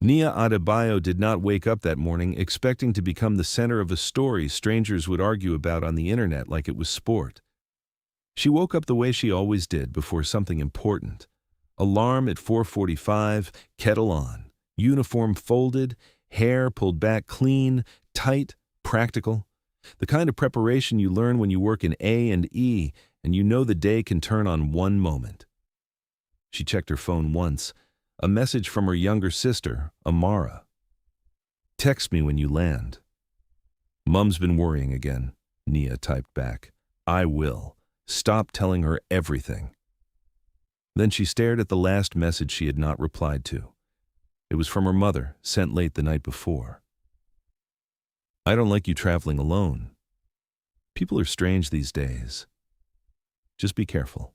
Nia Adebayo did not wake up that morning expecting to become the center of a story strangers would argue about on the internet like it was sport. She woke up the way she always did before something important. Alarm at 4:45, kettle on, uniform folded, hair pulled back clean, tight, practical. The kind of preparation you learn when you work in A&E and you know the day can turn on one moment. She checked her phone once. A message from her younger sister, Amara. "Text me when you land." "Mum's been worrying again," Nia typed back. "I will. Stop telling her everything." Then she stared at the last message she had not replied to. It was from her mother, sent late the night before. "I don't like you traveling alone. People are strange these days. Just be careful."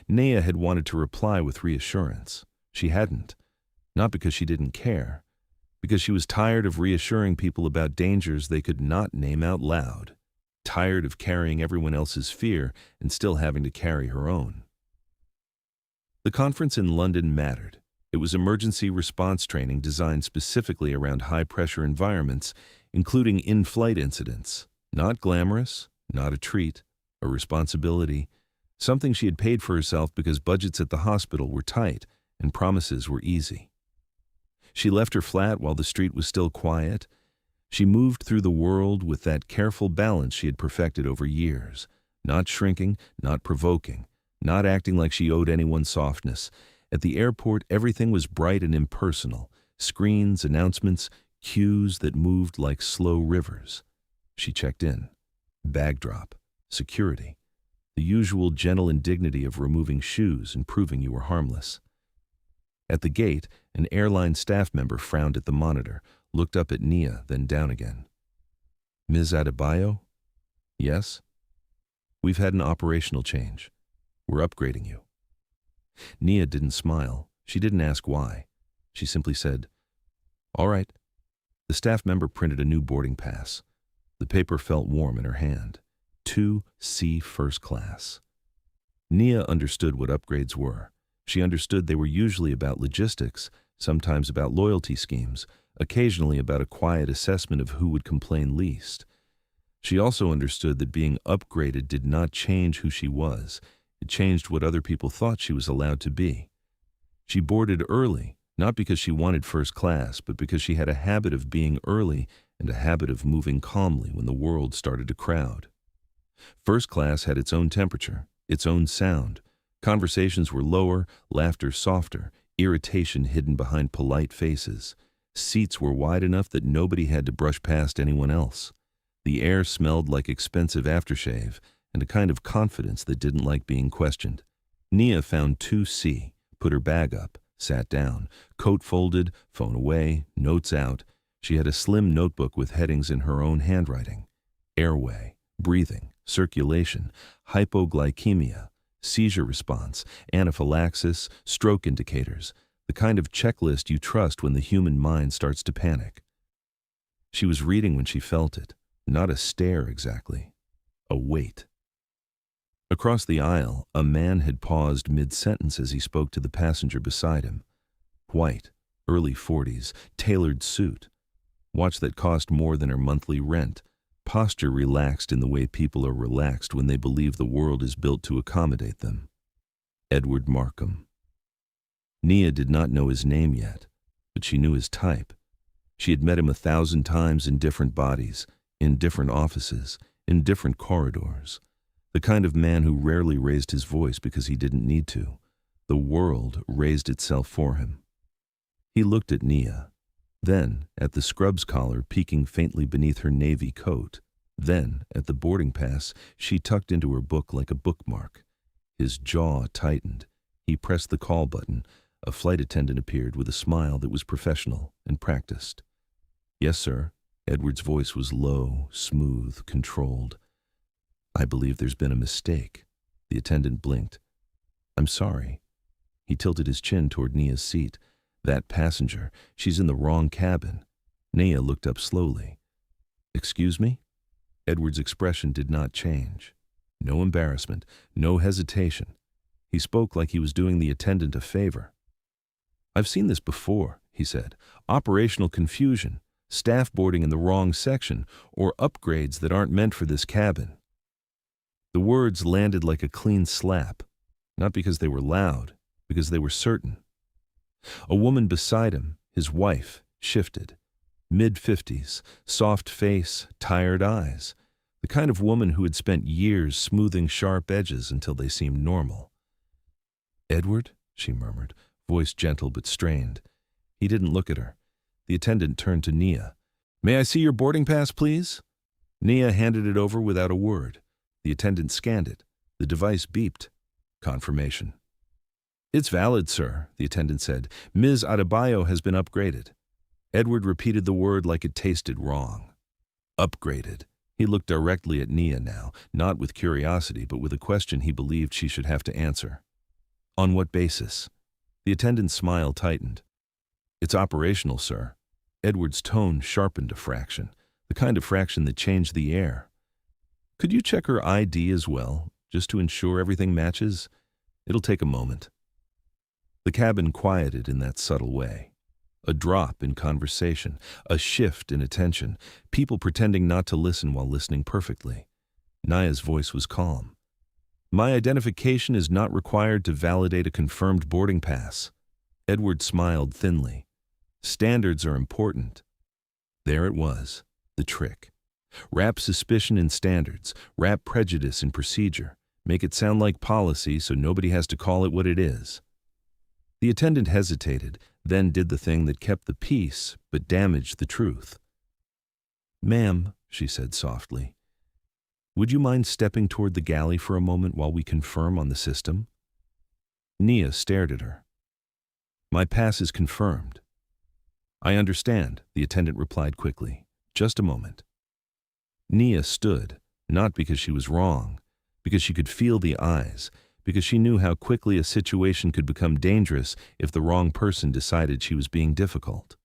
Nia had wanted to reply with reassurance. She hadn't, not because she didn't care, because she was tired of reassuring people about dangers they could not name out loud, tired of carrying everyone else's fear and still having to carry her own. The conference in London mattered. It was emergency response training designed specifically around high-pressure environments, including in-flight incidents. Not glamorous, not a treat, a responsibility, something she had paid for herself because budgets at the hospital were tight and promises were easy. She left her flat while the street was still quiet. She moved through the world with that careful balance she had perfected over years, not shrinking, not provoking, not acting like she owed anyone softness. At the airport, everything was bright and impersonal, screens, announcements, cues that moved like slow rivers. She checked in. Bag drop, security, the usual gentle indignity of removing shoes and proving you were harmless. At the gate, an airline staff member frowned at the monitor, looked up at Nia, then down again. "Ms. Adebayo?" "Yes?" "We've had an operational change. We're upgrading you." Nia didn't smile. She didn't ask why. She simply said, "All right." The staff member printed a new boarding pass. The paper felt warm in her hand. 2C First Class. Nia understood what upgrades were. She understood they were usually about logistics, sometimes about loyalty schemes, occasionally about a quiet assessment of who would complain least. She also understood that being upgraded did not change who she was. It changed what other people thought she was allowed to be. She boarded early, not because she wanted first class, but because she had a habit of being early and a habit of moving calmly when the world started to crowd. First class had its own temperature, its own sound. Conversations were lower, laughter softer, irritation hidden behind polite faces. Seats were wide enough that nobody had to brush past anyone else. The air smelled like expensive aftershave and a kind of confidence that didn't like being questioned. Nia found 2C, put her bag up, sat down, coat folded, phone away, notes out. She had a slim notebook with headings in her own handwriting. Airway, breathing, circulation, hypoglycemia, seizure response, anaphylaxis, stroke indicators, the kind of checklist you trust when the human mind starts to panic. She was reading when she felt it, not a stare exactly, a weight. Across the aisle, a man had paused mid-sentence as he spoke to the passenger beside him. White, early 40s, tailored suit. Watch that cost more than her monthly rent. Posture relaxed in the way people are relaxed when they believe the world is built to accommodate them. Edward Markham. Nia did not know his name yet, but she knew his type. She had met him 1,000 times in different bodies, in different offices, in different corridors. The kind of man who rarely raised his voice because he didn't need to. The world raised itself for him. He looked at Nia, then at the scrubs collar peeking faintly beneath her navy coat, then at the boarding pass she tucked into her book like a bookmark. His jaw tightened. He pressed the call button. A flight attendant appeared with a smile that was professional and practiced. "Yes, sir." Edward's voice was low, smooth, controlled. "I believe there's been a mistake." The attendant blinked. "I'm sorry." He tilted his chin toward Nia's seat. "That passenger, she's in the wrong cabin." Nia looked up slowly. "Excuse me?" Edward's expression did not change. No embarrassment, no hesitation. He spoke like he was doing the attendant a favor. "I've seen this before," he said. Operational confusion, staff boarding in the wrong section, or upgrades that aren't meant for this cabin. The words landed like a clean slap, not because they were loud, because they were certain. A woman beside him, his wife, shifted. Mid-50s, soft face, tired eyes. The kind of woman who had spent years smoothing sharp edges until they seemed normal. "Edward?" she murmured, voice gentle but strained. He didn't look at her. The attendant turned to Nia. "May I see your boarding pass, please?" Nia handed it over without a word. The attendant scanned it. The device beeped. Confirmation. "It's valid, sir," the attendant said. "Ms. Adebayo has been upgraded." Edward repeated the word like it tasted wrong. Upgraded. He looked directly at Nia now, not with curiosity, but with a question he believed she should have to answer. "On what basis?" The attendant's smile tightened. "It's operational, sir." Edward's tone sharpened a fraction, the kind of fraction that changed the air. "Could you check her ID as well, just to ensure everything matches? It'll take a moment." The cabin quieted in that subtle way. A drop in conversation, a shift in attention, people pretending not to listen while listening perfectly. Nia's voice was calm. "My identification is not required to validate a confirmed boarding pass." Edward smiled thinly. "Standards are important." There it was, the trick. Wrap suspicion in standards, wrap prejudice in procedure, make it sound like policy so nobody has to call it what it is. The attendant hesitated, then did the thing that kept the peace but damaged the truth. "Ma'am," she said softly, "would you mind stepping toward the galley for a moment while we confirm on the system?" Nia stared at her. "My pass is confirmed." "I understand," the attendant replied quickly. "Just a moment." Nia stood, not because she was wrong, because she could feel the eyes, because she knew how quickly a situation could become dangerous if the wrong person decided she was being difficult.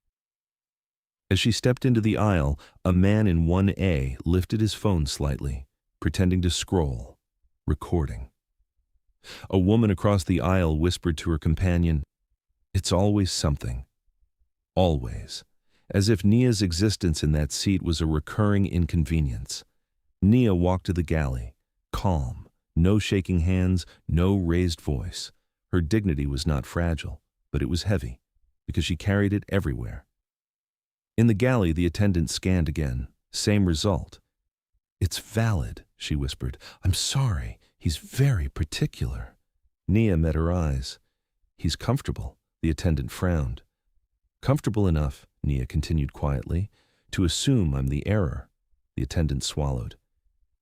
As she stepped into the aisle, a man in 1A lifted his phone slightly, pretending to scroll, recording. A woman across the aisle whispered to her companion, "It's always something." Always. As if Nia's existence in that seat was a recurring inconvenience. Nia walked to the galley, calm, no shaking hands, no raised voice. Her dignity was not fragile, but it was heavy, because she carried it everywhere. In the galley, the attendant scanned again. Same result. "It's valid," she whispered. "I'm sorry. He's very particular." Nia met her eyes. "He's comfortable," the attendant frowned. "Comfortable enough," Nia continued quietly, "to assume I'm the error." The attendant swallowed.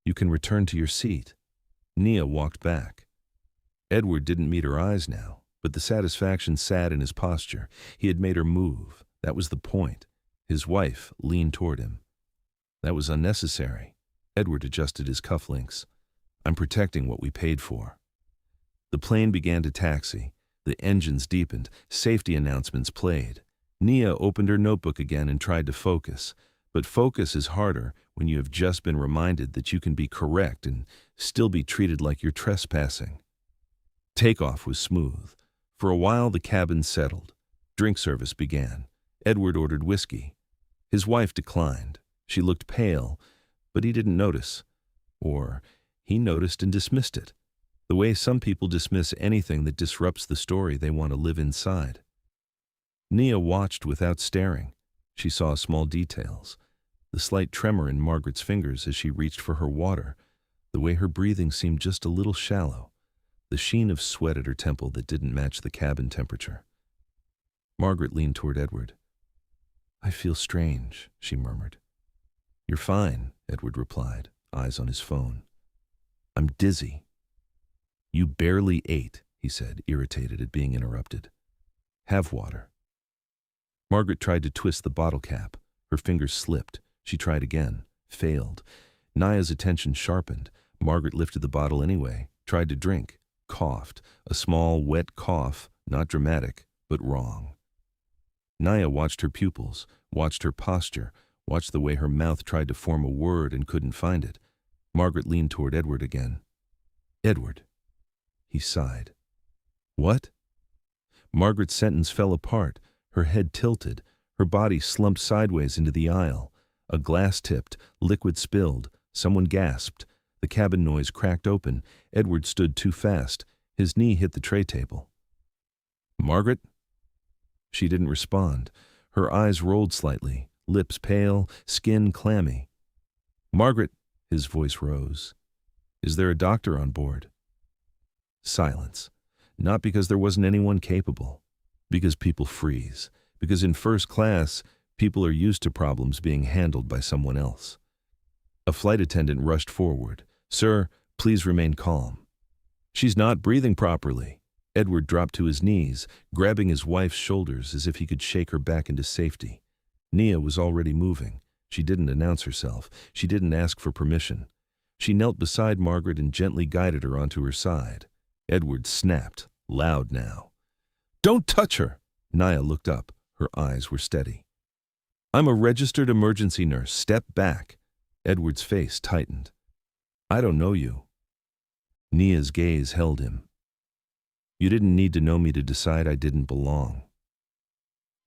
"You can return to your seat." Nia walked back. Edward didn't meet her eyes now, but the satisfaction sat in his posture. He had made her move. That was the point. His wife leaned toward him. That was unnecessary. Edward adjusted his cufflinks. "I'm protecting what we paid for." The plane began to taxi. The engines deepened. Safety announcements played. Nia opened her notebook again and tried to focus. But focus is harder when you have just been reminded that you can be correct and still be treated like you're trespassing. Takeoff was smooth. For a while the cabin settled. Drink service began. Edward ordered whiskey. His wife declined. She looked pale, but he didn't notice. Or he noticed and dismissed it, the way some people dismiss anything that disrupts the story they want to live inside. Nia watched without staring. She saw small details. The slight tremor in Margaret's fingers as she reached for her water, the way her breathing seemed just a little shallow, the sheen of sweat at her temple that didn't match the cabin temperature. Margaret leaned toward Edward. "I feel strange," she murmured. "You're fine," Edward replied, eyes on his phone. "I'm dizzy." "You barely ate," he said, irritated at being interrupted. "Have water." Margaret tried to twist the bottle cap. Her fingers slipped. She tried again, failed. Nia's attention sharpened. Margaret lifted the bottle anyway, tried to drink, coughed. A small, wet cough, not dramatic, but wrong. Nia watched her pupils, watched her posture, watched the way her mouth tried to form a word and couldn't find it. Margaret leaned toward Edward again. "Edward." He sighed. "What?" Margaret's sentence fell apart. Her head tilted, her body slumped sideways into the aisle. A glass tipped, liquid spilled. Someone gasped. The cabin noise cracked open. Edward stood too fast. His knee hit the tray table. "Margaret?" She didn't respond. Her eyes rolled slightly, lips pale, skin clammy. "Margaret," his voice rose. "Is there a doctor on board?" Silence. Not because there wasn't anyone capable. Because people freeze. Because in first class, people are used to problems being handled by someone else. A flight attendant rushed forward. "Sir, please remain calm." "She's not breathing properly." Edward dropped to his knees, grabbing his wife's shoulders as if he could shake her back into safety. Nia was already moving. She didn't announce herself. She didn't ask for permission. She knelt beside Margaret and gently guided her onto her side. Edward snapped, loud now. "Don't touch her!" Nia looked up. Her eyes were steady. "I'm a registered emergency nurse. Step back." Edward's face tightened. "I don't know you." Nia's gaze held him. "You didn't need to know me to decide I didn't belong."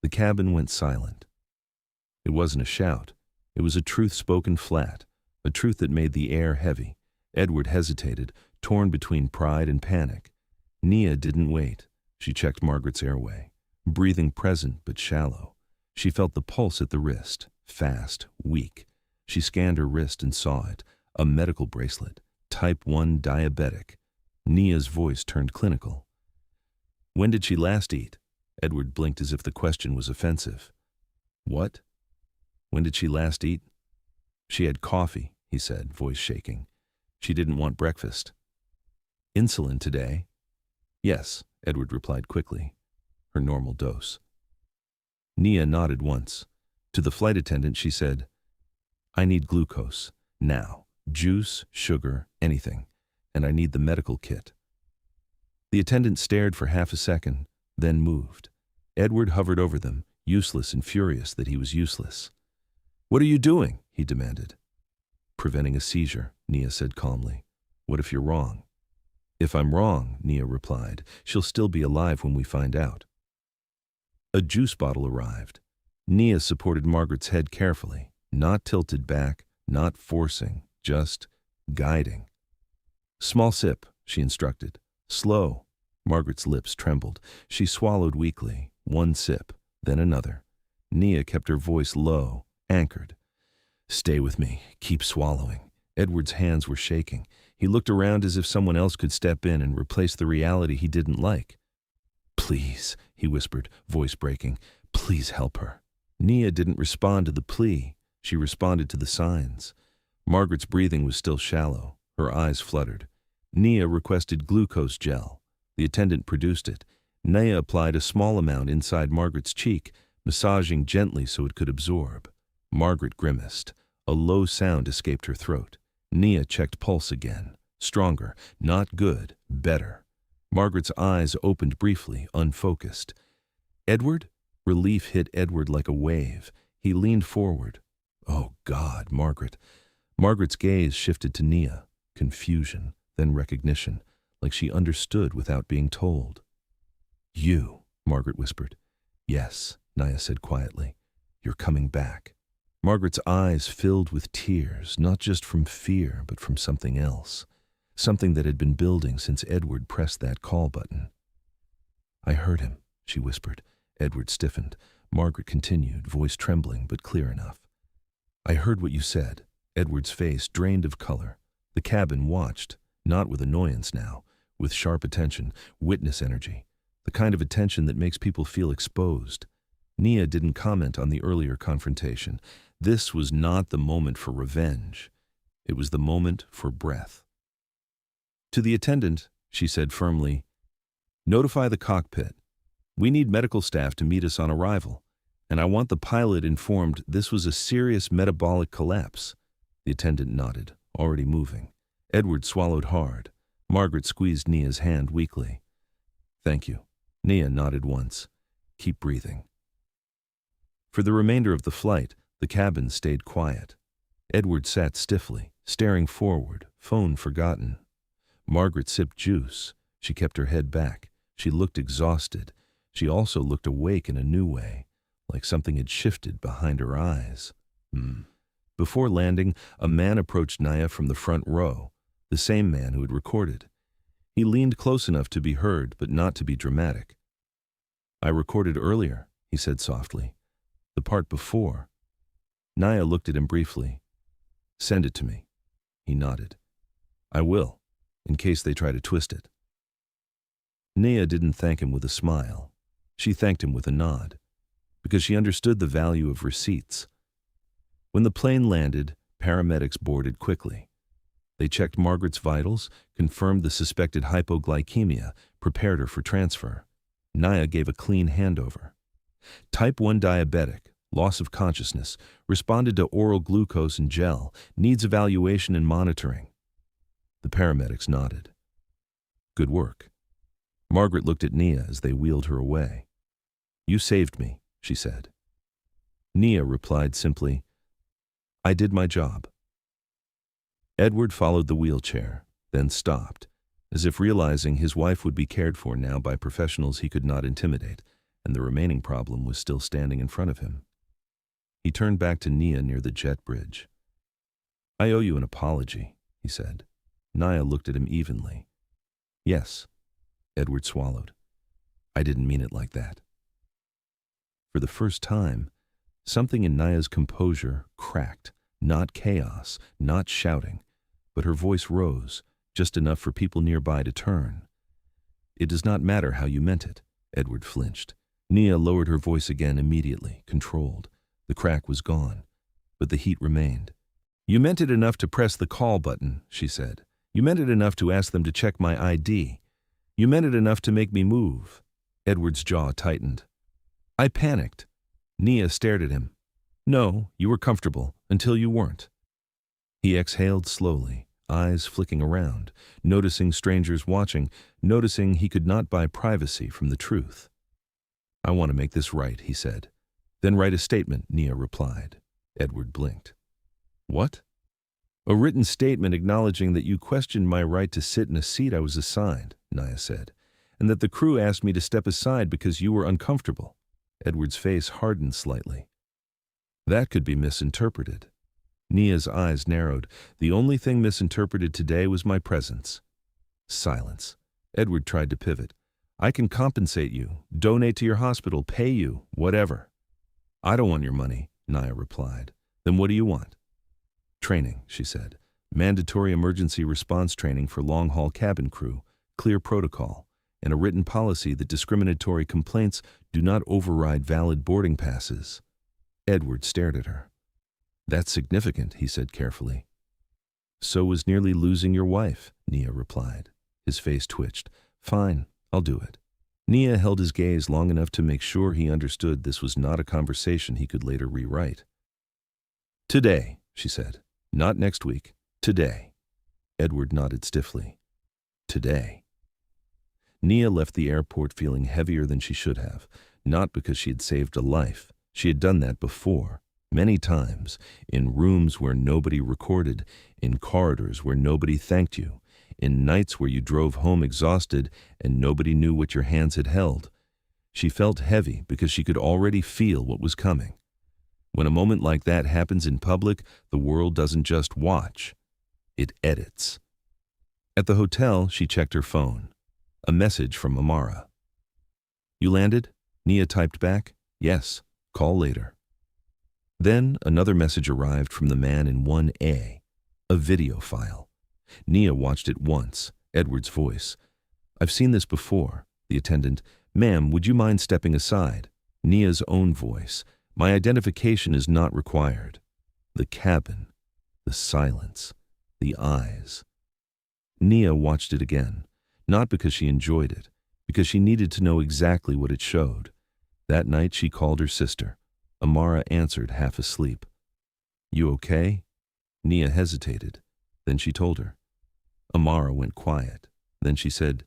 The cabin went silent. It wasn't a shout. It was a truth spoken flat, a truth that made the air heavy. Edward hesitated, torn between pride and panic. Nia didn't wait. She checked Margaret's airway, breathing present but shallow. She felt the pulse at the wrist, fast, weak. She scanned her wrist and saw it, a medical bracelet, type 1 diabetic. Nia's voice turned clinical. "When did she last eat?" Edward blinked as if the question was offensive. "What? When did she last eat?" "She had coffee," he said, voice shaking. "She didn't want breakfast." "Insulin today?" "Yes," Edward replied quickly. "Her normal dose." Nia nodded once. To the flight attendant she said, "I need glucose, now. Juice, sugar, anything. And I need the medical kit." The attendant stared for half a second, then moved. Edward hovered over them, useless and furious that he was useless. "What are you doing?" he demanded. "Preventing a seizure," Nia said calmly. "What if you're wrong?" "If I'm wrong," Nia replied, "she'll still be alive when we find out." A juice bottle arrived. Nia supported Margaret's head carefully, not tilted back, not forcing, just guiding. "Small sip," she instructed. "Slow." Margaret's lips trembled. She swallowed weakly, one sip, then another. Nia kept her voice low, anchored. "Stay with me. Keep swallowing." Edward's hands were shaking. He looked around as if someone else could step in and replace the reality he didn't like. "Please," he whispered, voice breaking. "Please help her." Nia didn't respond to the plea. She responded to the signs. Margaret's breathing was still shallow. Her eyes fluttered. Nia requested glucose gel. The attendant produced it. Nia applied a small amount inside Margaret's cheek, massaging gently so it could absorb. Margaret grimaced. A low sound escaped her throat. Nia checked pulse again. Stronger. Not good. Better. Margaret's eyes opened briefly, unfocused. "Edward?" Relief hit Edward like a wave. He leaned forward. "Oh, God, Margaret." Margaret's gaze shifted to Nia. Confusion, then recognition, like she understood without being told. "You," Margaret whispered. "Yes," Nia said quietly. "You're coming back." Margaret's eyes filled with tears, not just from fear, but from something else. Something that had been building since Edward pressed that call button. "I heard him," she whispered. Edward stiffened. Margaret continued, voice trembling but clear enough. "I heard what you said." Edward's face drained of color. The cabin watched, not with annoyance now, with sharp attention, witness energy, the kind of attention that makes people feel exposed. Nia didn't comment on the earlier confrontation. This was not the moment for revenge. It was the moment for breath. To the attendant, she said firmly, "Notify the cockpit. We need medical staff to meet us on arrival, and I want the pilot informed this was a serious metabolic collapse." The attendant nodded, already moving. Edward swallowed hard. Margaret squeezed Nia's hand weakly. "Thank you." Nia nodded once. "Keep breathing." For the remainder of the flight, the cabin stayed quiet. Edward sat stiffly, staring forward, phone forgotten. Margaret sipped juice. She kept her head back. She looked exhausted. She also looked awake in a new way, like something had shifted behind her eyes. Before landing, a man approached Naya from the front row, the same man who had recorded. He leaned close enough to be heard, but not to be dramatic. "I recorded earlier," he said softly. "The part before." Naya looked at him briefly. "Send it to me." He nodded. "I will, in case they try to twist it." Naya didn't thank him with a smile. She thanked him with a nod, because she understood the value of receipts. When the plane landed, paramedics boarded quickly. They checked Margaret's vitals, confirmed the suspected hypoglycemia, prepared her for transfer. Naya gave a clean handover. Type 1 diabetic, loss of consciousness, responded to oral glucose and gel, needs evaluation and monitoring. The paramedics nodded. "Good work." Margaret looked at Nia as they wheeled her away. "You saved me," she said. Nia replied simply, "I did my job." Edward followed the wheelchair, then stopped, as if realizing his wife would be cared for now by professionals he could not intimidate, and the remaining problem was still standing in front of him. He turned back to Nia near the jet bridge. "I owe you an apology," he said. Nia looked at him evenly. "Yes," Edward swallowed. "I didn't mean it like that." For the first time, something in Nia's composure cracked, not chaos, not shouting, but her voice rose, just enough for people nearby to turn. "It does not matter how you meant it," Edward flinched. Nia lowered her voice again immediately, controlled. The crack was gone, but the heat remained. "You meant it enough to press the call button," she said. "You meant it enough to ask them to check my ID. You meant it enough to make me move." Edward's jaw tightened. "I panicked." Nia stared at him. "No, you were comfortable, until you weren't." He exhaled slowly, eyes flicking around, noticing strangers watching, noticing he could not buy privacy from the truth. "I want to make this right," he said. "Then write a statement," Nia replied. Edward blinked. "What?" "A written statement acknowledging that you questioned my right to sit in a seat I was assigned," Nia said, "and that the crew asked me to step aside because you were uncomfortable." Edward's face hardened slightly. "That could be misinterpreted." Nia's eyes narrowed. "The only thing misinterpreted today was my presence." Silence. Edward tried to pivot. "I can compensate you, donate to your hospital, pay you, whatever." "I don't want your money," Nia replied. "Then what do you want?" "Training," she said. "Mandatory emergency response training for long-haul cabin crew, clear protocol, and a written policy that discriminatory complaints do not override valid boarding passes." Edward stared at her. "That's significant," he said carefully. "So was nearly losing your wife," Nia replied. His face twitched. "Fine, I'll do it." Nia held his gaze long enough to make sure he understood this was not a conversation he could later rewrite. "Today," she said. "Not next week. Today." Edward nodded stiffly. "Today." Nia left the airport feeling heavier than she should have, not because she had saved a life. She had done that before, many times, in rooms where nobody recorded, in corridors where nobody thanked you, in nights where you drove home exhausted and nobody knew what your hands had held. She felt heavy because she could already feel what was coming. When a moment like that happens in public, the world doesn't just watch, it edits. At the hotel, she checked her phone. A message from Amara. "You landed?" Nia typed back. "Yes. Call later." Then another message arrived from the man in 1A, a video file. Nia watched it once, Edward's voice. "I've seen this before." The attendant, "Ma'am, would you mind stepping aside?" Nia's own voice, "My identification is not required." The cabin, the silence, the eyes. Nia watched it again, not because she enjoyed it, because she needed to know exactly what it showed. That night she called her sister. Amara answered, half asleep. "You okay?" Nia hesitated. Then she told her. Amara went quiet. Then she said,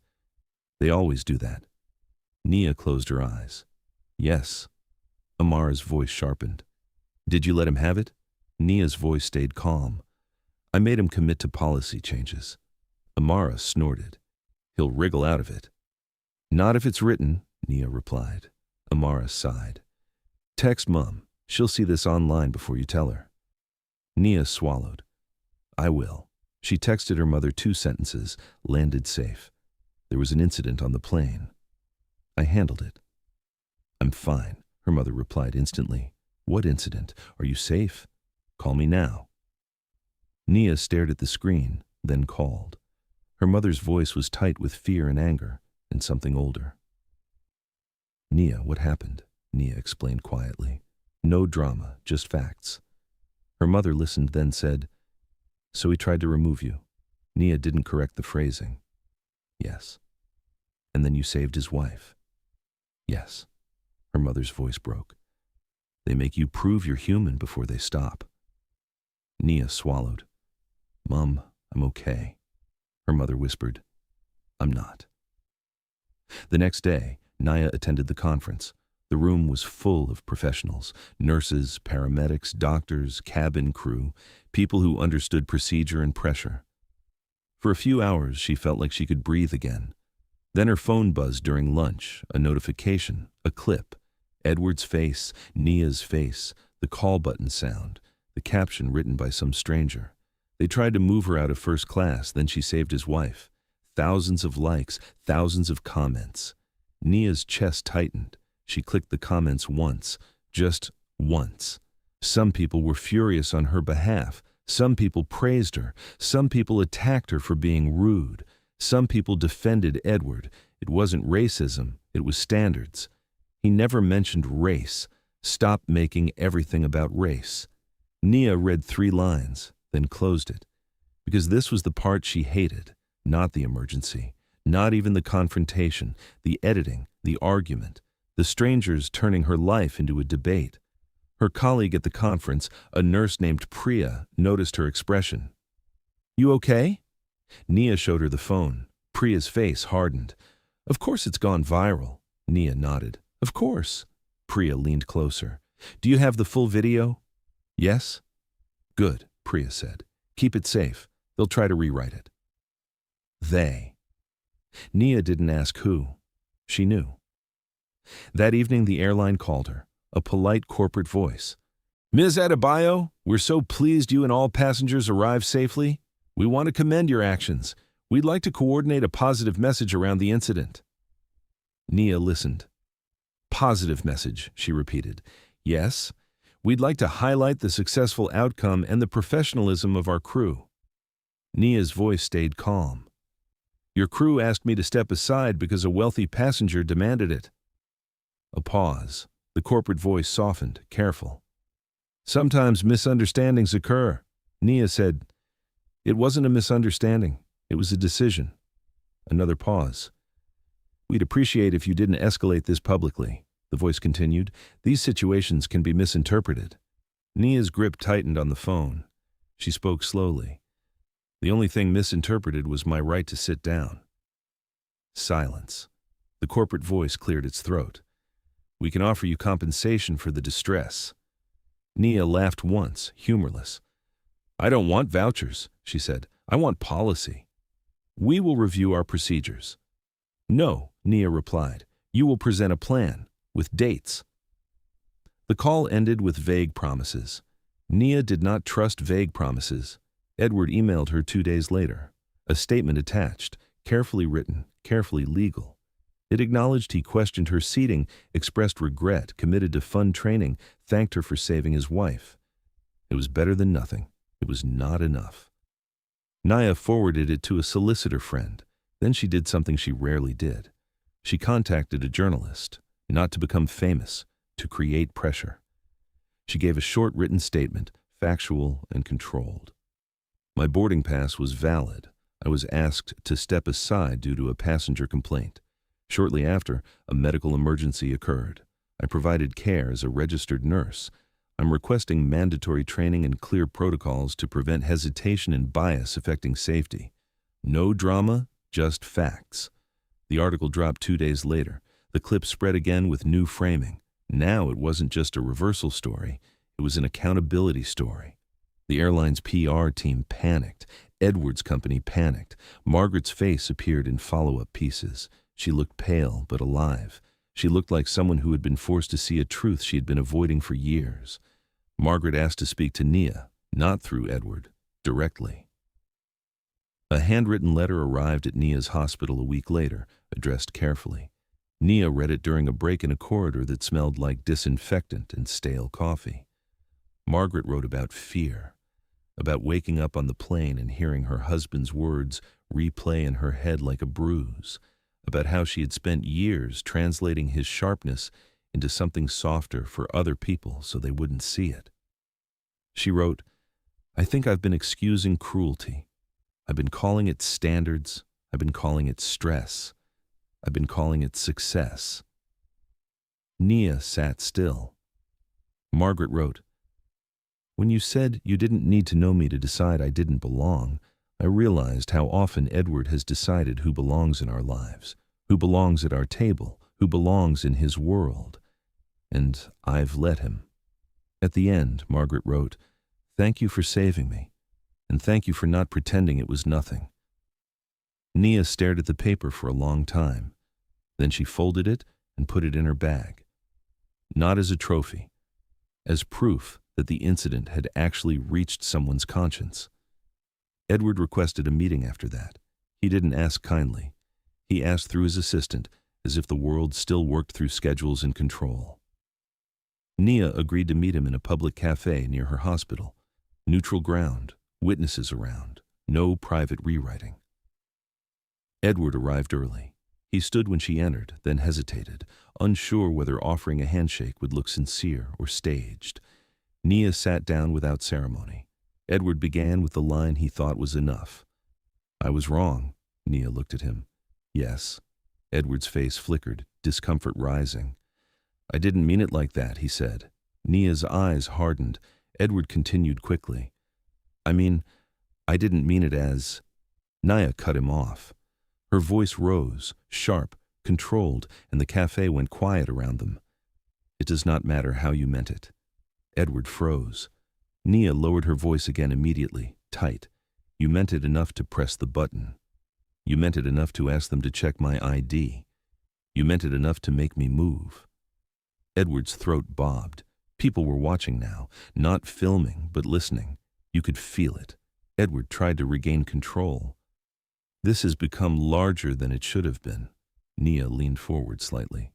"They always do that." Nia closed her eyes. "Yes." Amara's voice sharpened. "Did you let him have it?" Nia's voice stayed calm. "I made him commit to policy changes." Amara snorted. "He'll wriggle out of it." "Not if it's written," Nia replied. Amara sighed. Text Mom. She'll see this online before you tell her. Nia swallowed. I will. She texted her mother 2 sentences, landed safe. There was an incident on the plane. I handled it. I'm fine, her mother replied instantly. What incident? Are you safe? Call me now. Nia stared at the screen, then called. Her mother's voice was tight with fear and anger, and something older. Nia, what happened? Nia explained quietly. No drama, just facts. Her mother listened, then said, So he tried to remove you. Nia didn't correct the phrasing. Yes. And then you saved his wife. Yes. Her mother's voice broke. They make you prove you're human before they stop. Nia swallowed. Mom, I'm okay. Her mother whispered, I'm not. The next day, Nia attended the conference. The room was full of professionals, nurses, paramedics, doctors, cabin crew, people who understood procedure and pressure. For a few hours, she felt like she could breathe again. Then her phone buzzed during lunch, a notification, a clip. Edward's face, Nia's face, the call button sound, the caption written by some stranger. They tried to move her out of first class, then she saved his wife. Thousands of likes, thousands of comments. Nia's chest tightened. She clicked the comments once, just once. Some people were furious on her behalf. Some people praised her. Some people attacked her for being rude. Some people defended Edward. It wasn't racism, it was standards. He never mentioned race. Stop making everything about race. Nia read 3 lines, then closed it. Because this was the part she hated, not the emergency, not even the confrontation, the editing, the argument, the strangers turning her life into a debate. Her colleague at the conference, a nurse named Priya, noticed her expression. You okay? Nia showed her the phone. Priya's face hardened. Of course it's gone viral. Nia nodded. Of course. Priya leaned closer. Do you have the full video? Yes? Good, Priya said. Keep it safe. They'll try to rewrite it. They. Nia didn't ask who. She knew. That evening the airline called her, a polite corporate voice. Ms. Adebayo, we're so pleased you and all passengers arrived safely. We want to commend your actions. We'd like to coordinate a positive message around the incident. Nia listened. Positive message, she repeated. Yes, we'd like to highlight the successful outcome and the professionalism of our crew. Nia's voice stayed calm. Your crew asked me to step aside because a wealthy passenger demanded it. A pause. The corporate voice softened, careful. Sometimes misunderstandings occur. Nia said, It wasn't a misunderstanding. It was a decision. Another pause. We'd appreciate if you didn't escalate this publicly. The voice continued. These situations can be misinterpreted. Nia's grip tightened on the phone. She spoke slowly. The only thing misinterpreted was my right to sit down. Silence. The corporate voice cleared its throat. We can offer you compensation for the distress. Nia laughed once, humorless. I don't want vouchers, she said. I want policy. We will review our procedures. No, Nia replied. You will present a plan, with dates. The call ended with vague promises. Nia did not trust vague promises. Edward emailed her 2 days later. A statement attached, carefully written, carefully legal. It acknowledged he questioned her seating, expressed regret, committed to fun training, thanked her for saving his wife. It was better than nothing. It was not enough. Nia forwarded it to a solicitor friend. Then she did something she rarely did. She contacted a journalist, not to become famous, to create pressure. She gave a short written statement, factual and controlled. My boarding pass was valid. I was asked to step aside due to a passenger complaint. Shortly after, a medical emergency occurred. I provided care as a registered nurse. I'm requesting mandatory training and clear protocols to prevent hesitation and bias affecting safety. No drama, just facts. The article dropped 2 days later. The clip spread again with new framing. Now it wasn't just a reversal story. It was an accountability story. The airline's PR team panicked. Edward's company panicked. Margaret's face appeared in follow-up pieces. She looked pale but alive. She looked like someone who had been forced to see a truth she had been avoiding for years. Margaret asked to speak to Nia, not through Edward, directly. A handwritten letter arrived at Nia's hospital a week later, addressed carefully. Nia read it during a break in a corridor that smelled like disinfectant and stale coffee. Margaret wrote about fear, about waking up on the plane and hearing her husband's words replay in her head like a bruise, about how she had spent years translating his sharpness into something softer for other people so they wouldn't see it. She wrote, "I think I've been excusing cruelty. I've been calling it standards. I've been calling it stress. I've been calling it success." Nia sat still. Margaret wrote, "When you said you didn't need to know me to decide I didn't belong, I realized how often Edward has decided who belongs in our lives, who belongs at our table, who belongs in his world. And I've let him." At the end, Margaret wrote, "Thank you for saving me, and thank you for not pretending it was nothing." Nia stared at the paper for a long time. Then she folded it and put it in her bag. Not as a trophy, as proof that the incident had actually reached someone's conscience. Edward requested a meeting after that. He didn't ask kindly. He asked through his assistant, as if the world still worked through schedules and control. Nia agreed to meet him in a public cafe near her hospital. Neutral ground, witnesses around, no private rewriting. Edward arrived early. He stood when she entered, then hesitated, unsure whether offering a handshake would look sincere or staged. Nia sat down without ceremony. Edward began with the line he thought was enough. "I was wrong." Nia looked at him. "Yes." Edward's face flickered, discomfort rising. "I didn't mean it like that," he said. Nia's eyes hardened. Edward continued quickly. "I didn't mean it as—" Nia cut him off. Her voice rose, sharp, controlled, and the cafe went quiet around them. "It does not matter how you meant it." Edward froze. Nia lowered her voice again immediately, tight. "You meant it enough to press the button. You meant it enough to ask them to check my ID. You meant it enough to make me move." Edward's throat bobbed. People were watching now, not filming, but listening. You could feel it. Edward tried to regain control. "This has become larger than it should have been." Nia leaned forward slightly.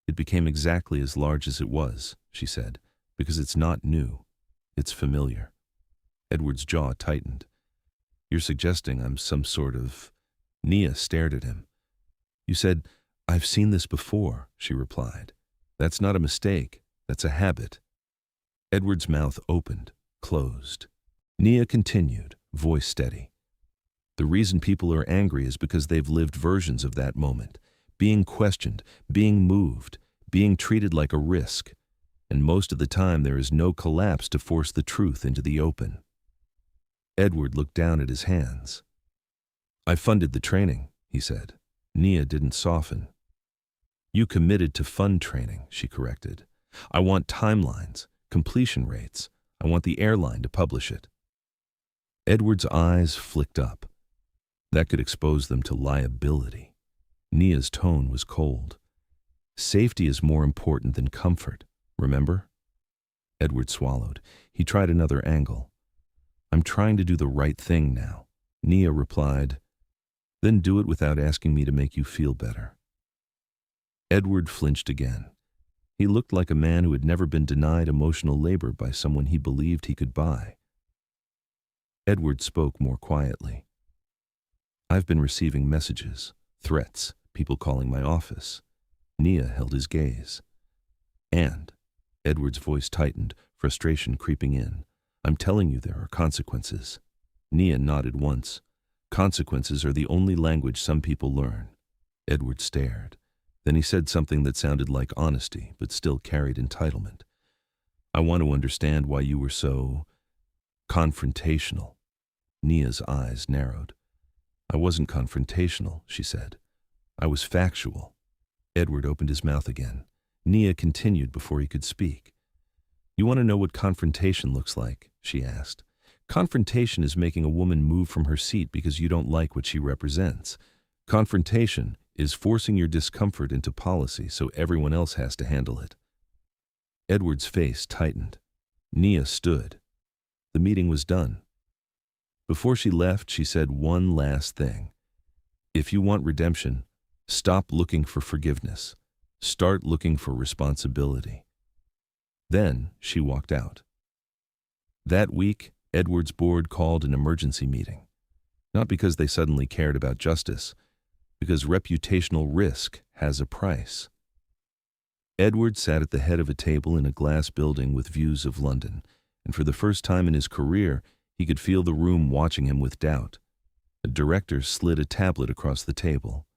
"It became exactly as large as it was," she said, "because it's not new. It's familiar." Edward's jaw tightened. "You're suggesting I'm some sort of—" Nia stared at him. "You said, 'I've seen this before,'" she replied. "That's not a mistake. That's a habit." Edward's mouth opened, closed. Nia continued, voice steady. "The reason people are angry is because they've lived versions of that moment, being questioned, being moved, being treated like a risk. And most of the time there is no collapse to force the truth into the open." Edward looked down at his hands. "I funded the training," he said. Nia didn't soften. "You committed to fund training," she corrected. "I want timelines, completion rates. I want the airline to publish it." Edward's eyes flicked up. That could expose them to liability. Nia's tone was cold. "Safety is more important than comfort. Remember?" Edward swallowed. He tried another angle. "I'm trying to do the right thing now." Nia replied, "Then do it without asking me to make you feel better." Edward flinched again. He looked like a man who had never been denied emotional labor by someone he believed he could buy. Edward spoke more quietly. "I've been receiving messages, threats, people calling my office." Nia held his gaze. "And," Edward's voice tightened, frustration creeping in, "I'm telling you there are consequences." Nia nodded once. "Consequences are the only language some people learn." Edward stared. Then he said something that sounded like honesty, but still carried entitlement. "I want to understand why you were so confrontational." Nia's eyes narrowed. "I wasn't confrontational," she said. "I was factual." Edward opened his mouth again. Nia continued before he could speak. "You want to know what confrontation looks like?" she asked. "Confrontation is making a woman move from her seat because you don't like what she represents. Confrontation is forcing your discomfort into policy so everyone else has to handle it. Edward's face tightened. Nia stood. The meeting was done. Before she left, she said one last thing. If you want redemption, stop looking for forgiveness. Start looking for responsibility. Then she walked out. That week, Edward's board called an emergency meeting. Not because they suddenly cared about justice, because reputational risk has a price. Edward sat at the head of a table in a glass building with views of London, and for the first time in his career, he could feel the room watching him with doubt. A director slid a tablet across the table.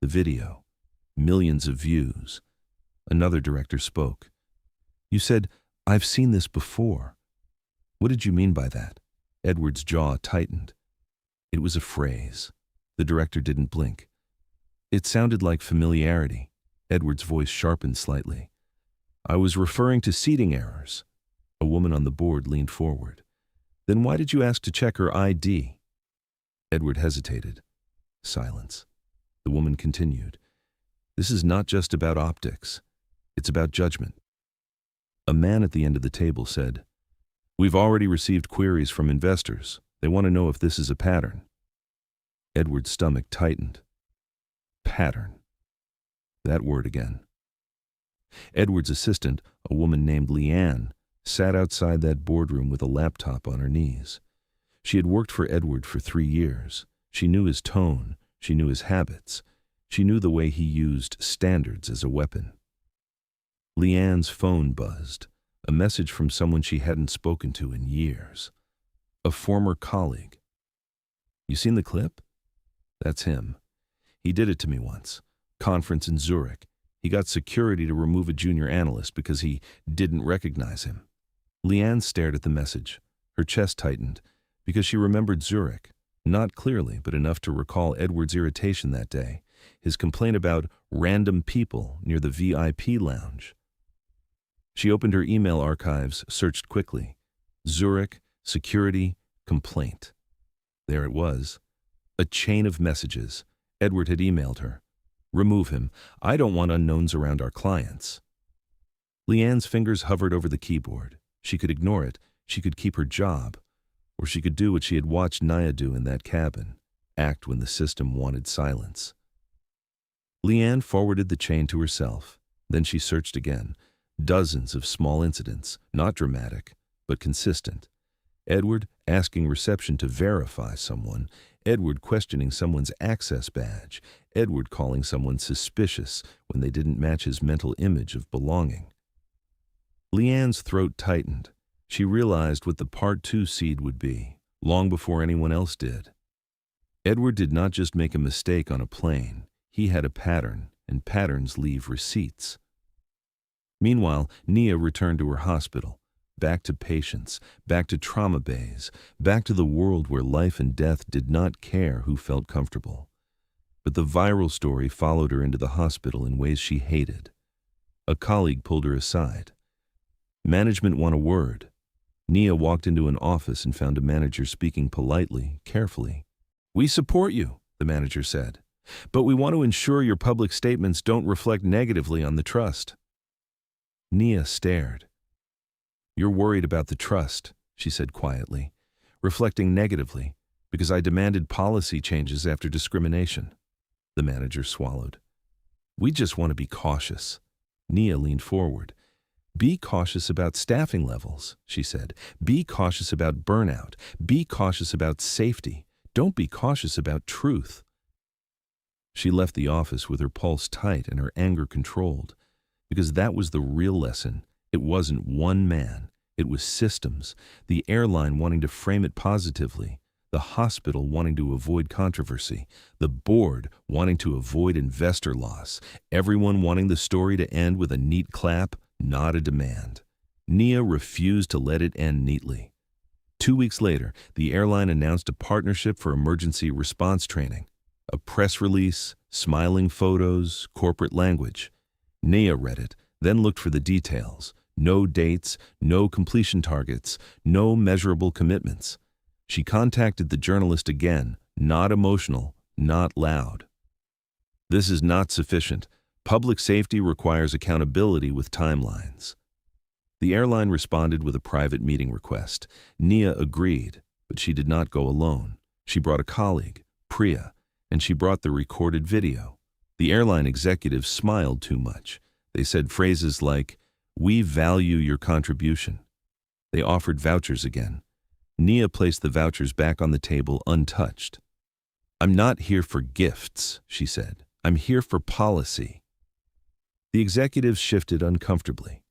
The video. Millions of views. Another director spoke. You said, "I've seen this before." What did you mean by that? Edward's jaw tightened. It was a phrase. The director didn't blink. It sounded like familiarity. Edward's voice sharpened slightly. I was referring to seating errors. A woman on the board leaned forward. Then why did you ask to check her ID? Edward hesitated. Silence. The woman continued. This is not just about optics. It's about judgment. A man at the end of the table said, We've already received queries from investors. They want to know if this is a pattern. Edward's stomach tightened. Pattern. That word again. Edward's assistant, a woman named Leanne, sat outside that boardroom with a laptop on her knees. She had worked for Edward for 3 years. She knew his tone. She knew his habits. She knew the way he used standards as a weapon. Leanne's phone buzzed, a message from someone she hadn't spoken to in years. A former colleague. You seen the clip? That's him. He did it to me once. Conference in Zurich. He got security to remove a junior analyst because he didn't recognize him. Leanne stared at the message. Her chest tightened because she remembered Zurich. Not clearly, but enough to recall Edward's irritation that day, his complaint about random people near the VIP lounge. She opened her email archives, searched quickly. Zurich, security, complaint. There it was. A chain of messages. Edward had emailed her. Remove him. I don't want unknowns around our clients. Leanne's fingers hovered over the keyboard. She could ignore it. She could keep her job. Or she could do what she had watched Nia do in that cabin, act when the system wanted silence. Leanne forwarded the chain to herself. Then she searched again. Dozens of small incidents, not dramatic, but consistent. Edward asking reception to verify someone. Edward questioning someone's access badge. Edward calling someone suspicious when they didn't match his mental image of belonging. Leanne's throat tightened. She realized what the Part 2 seed would be, long before anyone else did. Edward did not just make a mistake on a plane. He had a pattern, and patterns leave receipts. Meanwhile, Nia returned to her hospital, back to patients, back to trauma bays, back to the world where life and death did not care who felt comfortable. But the viral story followed her into the hospital in ways she hated. A colleague pulled her aside. Management want a word. Nia walked into an office and found a manager speaking politely, carefully. We support you, the manager said, but we want to ensure your public statements don't reflect negatively on the trust. Nia stared. You're worried about the trust, she said quietly, reflecting negatively, because I demanded policy changes after discrimination. The manager swallowed. We just want to be cautious. Nia leaned forward. Be cautious about staffing levels, she said. Be cautious about burnout. Be cautious about safety. Don't be cautious about truth. She left the office with her pulse tight and her anger controlled, because that was the real lesson. It wasn't one man. It was systems, the airline wanting to frame it positively, the hospital wanting to avoid controversy, the board wanting to avoid investor loss, everyone wanting the story to end with a neat clap, not a demand. Nia refused to let it end neatly. 2 weeks later, the airline announced a partnership for emergency response training. A press release, smiling photos, corporate language. Nia read it, then looked for the details. No dates, no completion targets, no measurable commitments. She contacted the journalist again, not emotional, not loud. This is not sufficient. Public safety requires accountability with timelines. The airline responded with a private meeting request. Nia agreed, but she did not go alone. She brought a colleague, Priya, and she brought the recorded video. The airline executives smiled too much. They said phrases like, "We value your contribution." They offered vouchers again. Nia placed the vouchers back on the table untouched. "I'm not here for gifts," she said. "I'm here for policy." The executives shifted uncomfortably.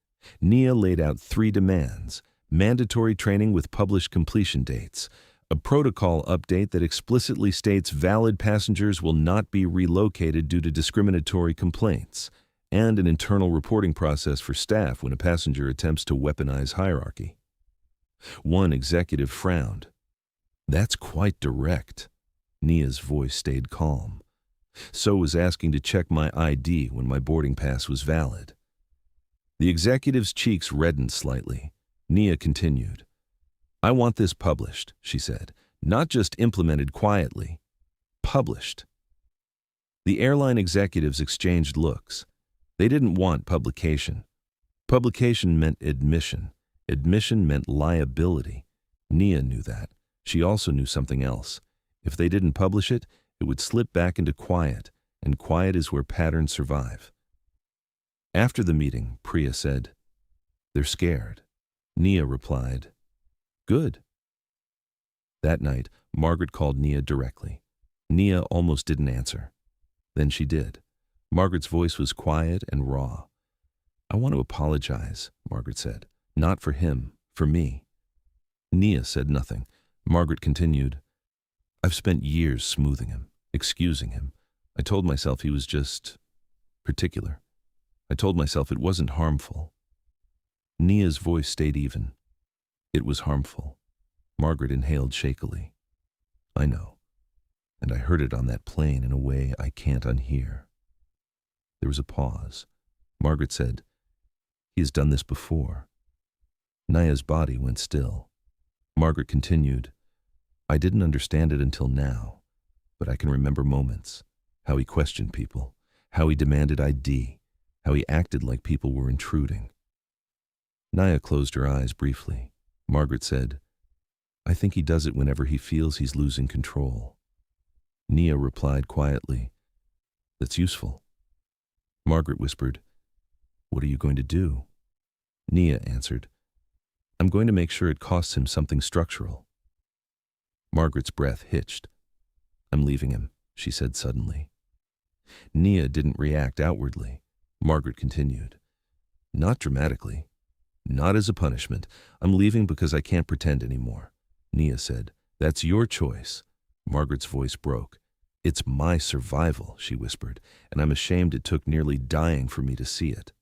Nia laid out 3 demands: mandatory training with published completion dates, a protocol update that explicitly states valid passengers will not be relocated due to discriminatory complaints, and an internal reporting process for staff when a passenger attempts to weaponize hierarchy. One executive frowned. "That's quite direct." Nia's voice stayed calm. "So was asking to check my ID when my boarding pass was valid." The executive's cheeks reddened slightly. Nia continued. "I want this published," she said. "Not just implemented quietly. Published." The airline executives exchanged looks. They didn't want publication. Publication meant admission. Admission meant liability. Nia knew that. She also knew something else. If they didn't publish it, it would slip back into quiet, and quiet is where patterns survive. After the meeting, Priya said, "They're scared." Nia replied, "Good." That night, Margaret called Nia directly. Nia almost didn't answer. Then she did. Margaret's voice was quiet and raw. "I want to apologize," Margaret said. "Not for him, for me." Nia said nothing. Margaret continued, "I've spent years smoothing him, excusing him. I told myself he was just particular. I told myself it wasn't harmful." Nia's voice stayed even. "It was harmful." Margaret inhaled shakily. "I know. And I heard it on that plane in a way I can't unhear." There was a pause. Margaret said, "He has done this before." Nia's body went still. Margaret continued, "I didn't understand it until now, but I can remember moments. How he questioned people, how he demanded ID, how he acted like people were intruding." Nia closed her eyes briefly. Margaret said, "I think he does it whenever he feels he's losing control." Nia replied quietly, "That's useful." Margaret whispered, "What are you going to do?" Nia answered, "I'm going to make sure it costs him something structural." Margaret's breath hitched. "I'm leaving him," she said suddenly. Nia didn't react outwardly. Margaret continued, "Not dramatically. Not as a punishment. I'm leaving because I can't pretend anymore." Nia said, "That's your choice." Margaret's voice broke. "It's my survival," she whispered, "and I'm ashamed it took nearly dying for me to see it."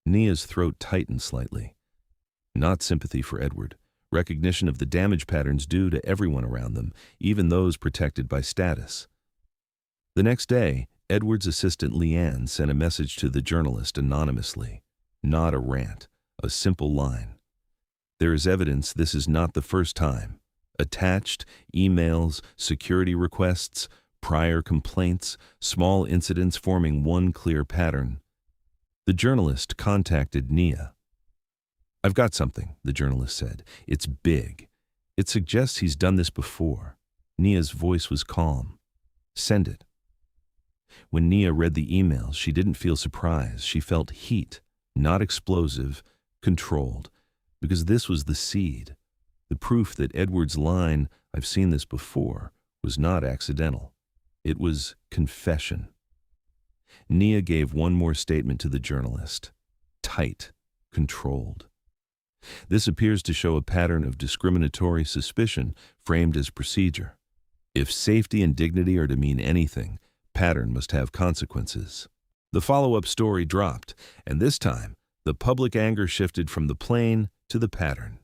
Nia's throat tightened slightly. Not sympathy for Edward. Recognition of the damage patterns due to everyone around them, even those protected by status. The next day, Edward's assistant Leanne sent a message to the journalist anonymously. Not a rant, a simple line. "There is evidence this is not the first time. Attached, emails, security requests, prior complaints, small incidents forming one clear pattern." The journalist contacted Nia. "I've got something," the journalist said. "It's big. It suggests he's done this before." Nia's voice was calm. "Send it." When Nia read the email, she didn't feel surprise. She felt heat, not explosive, controlled, because this was the seed, the proof that Edward's line, "I've seen this before," was not accidental. It was confession. Nia gave one more statement to the journalist. Tight, controlled. This appears to show a pattern of discriminatory suspicion framed as procedure. If safety and dignity are to mean anything, pattern must have consequences. The follow-up story dropped, and this time, the public anger shifted from the plane to the pattern.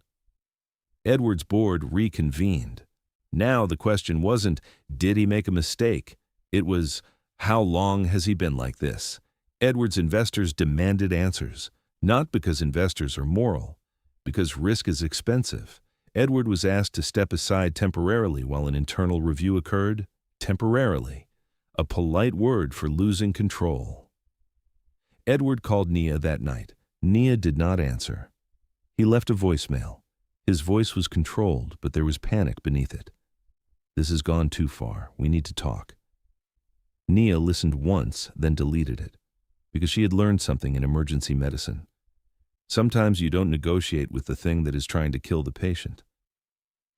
Edward's board reconvened. Now the question wasn't, did he make a mistake? It was, how long has he been like this? Edward's investors demanded answers, not because investors are moral, because risk is expensive. Edward was asked to step aside temporarily while an internal review occurred. Temporarily. A polite word for losing control. Edward called Nia that night. Nia did not answer. He left a voicemail. His voice was controlled, but there was panic beneath it. "This has gone too far. We need to talk." Nia listened once, then deleted it, because she had learned something in emergency medicine. Sometimes you don't negotiate with the thing that is trying to kill the patient.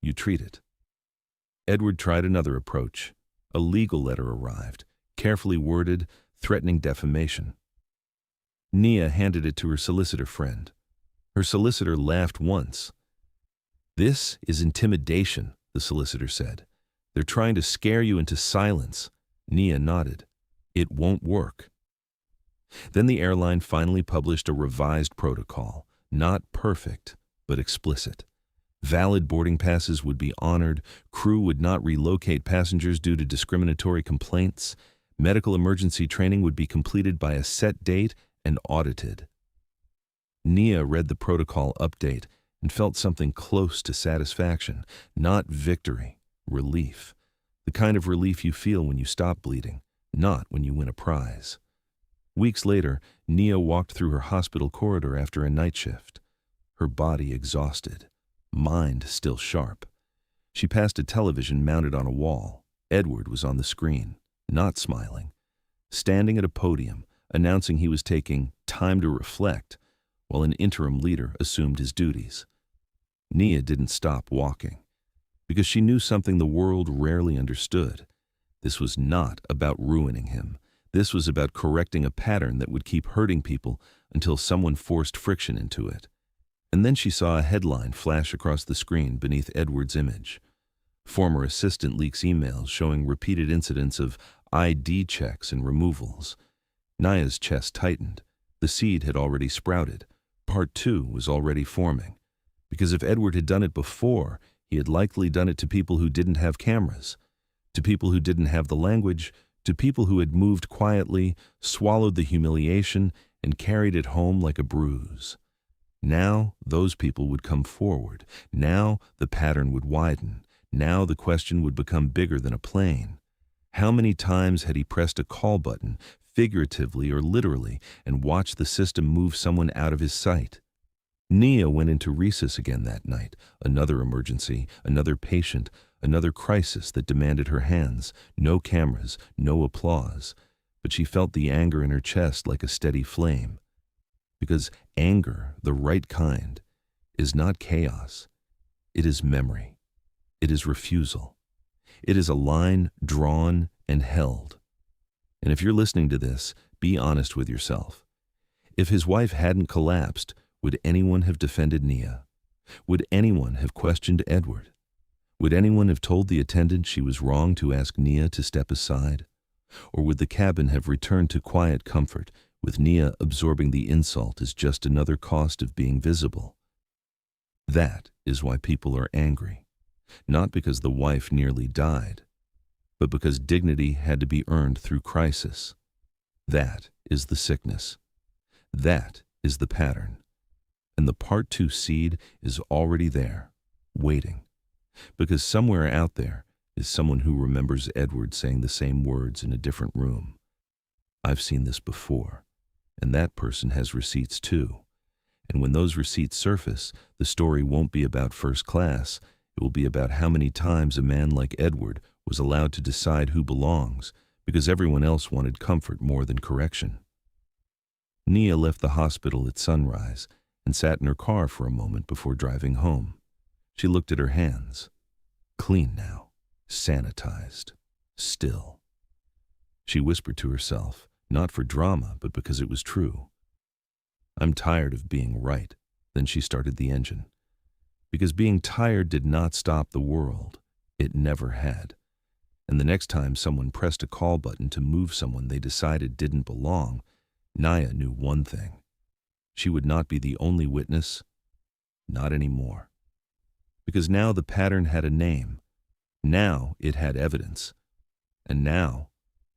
You treat it. Edward tried another approach. A legal letter arrived, carefully worded, threatening defamation. Nia handed it to her solicitor friend. Her solicitor laughed once. "This is intimidation," the solicitor said. "They're trying to scare you into silence." Nia nodded. "It won't work." Then the airline finally published a revised protocol, not perfect, but explicit. Valid boarding passes would be honored, crew would not relocate passengers due to discriminatory complaints, medical emergency training would be completed by a set date and audited. Nia read the protocol update and felt something close to satisfaction, not victory, relief. The kind of relief you feel when you stop bleeding, not when you win a prize. Weeks later, Nia walked through her hospital corridor after a night shift, her body exhausted, mind still sharp. She passed a television mounted on a wall. Edward was on the screen, not smiling, standing at a podium, announcing he was taking time to reflect, while an interim leader assumed his duties. Nia didn't stop walking, because she knew something the world rarely understood. This was not about ruining him. This was about correcting a pattern that would keep hurting people until someone forced friction into it. And then she saw a headline flash across the screen beneath Edward's image. Former assistant leaks emails showing repeated incidents of ID checks and removals. Nia's chest tightened. The seed had already sprouted. Part 2 was already forming. Because if Edward had done it before, he had likely done it to people who didn't have cameras, to people who didn't have the language, to people who had moved quietly, swallowed the humiliation, and carried it home like a bruise. Now those people would come forward. Now the pattern would widen. Now the question would become bigger than a plane. How many times had he pressed a call button, figuratively or literally, and watched the system move someone out of his sight? Nia went into recess again that night. Another emergency, another patient, another crisis that demanded her hands. No cameras, no applause. But she felt the anger in her chest like a steady flame. Because anger, the right kind, is not chaos. It is memory. It is refusal. It is a line drawn and held. And if you're listening to this, be honest with yourself. If his wife hadn't collapsed, would anyone have defended Nia? Would anyone have questioned Edward? Would anyone have told the attendant she was wrong to ask Nia to step aside? Or would the cabin have returned to quiet comfort, with Nia absorbing the insult as just another cost of being visible? That is why people are angry. Not because the wife nearly died, but because dignity had to be earned through crisis. That is the sickness. That is the pattern. And the Part 2 seed is already there, waiting. Because somewhere out there is someone who remembers Edward saying the same words in a different room. I've seen this before, and that person has receipts too. And when those receipts surface, the story won't be about first class. It will be about how many times a man like Edward was allowed to decide who belongs, because everyone else wanted comfort more than correction. Nia left the hospital at sunrise and sat in her car for a moment before driving home. She looked at her hands. Clean now, sanitized, still. She whispered to herself, not for drama, but because it was true. I'm tired of being right. Then she started the engine. Because being tired did not stop the world. It never had. And the next time someone pressed a call button to move someone they decided didn't belong, Nia knew one thing. She would not be the only witness, not anymore. Because now the pattern had a name. Now it had evidence. And now,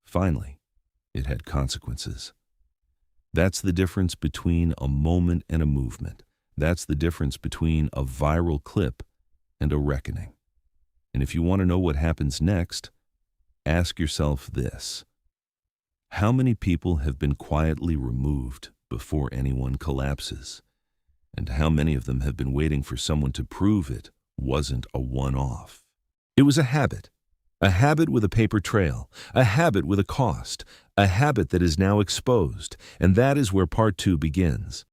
finally, it had consequences. That's the difference between a moment and a movement. That's the difference between a viral clip and a reckoning. And if you want to know what happens next, ask yourself this. How many people have been quietly removed before anyone collapses? And how many of them have been waiting for someone to prove it wasn't a one-off? It was a habit with a paper trail, a habit with a cost, a habit that is now exposed, and that is where part 2 begins.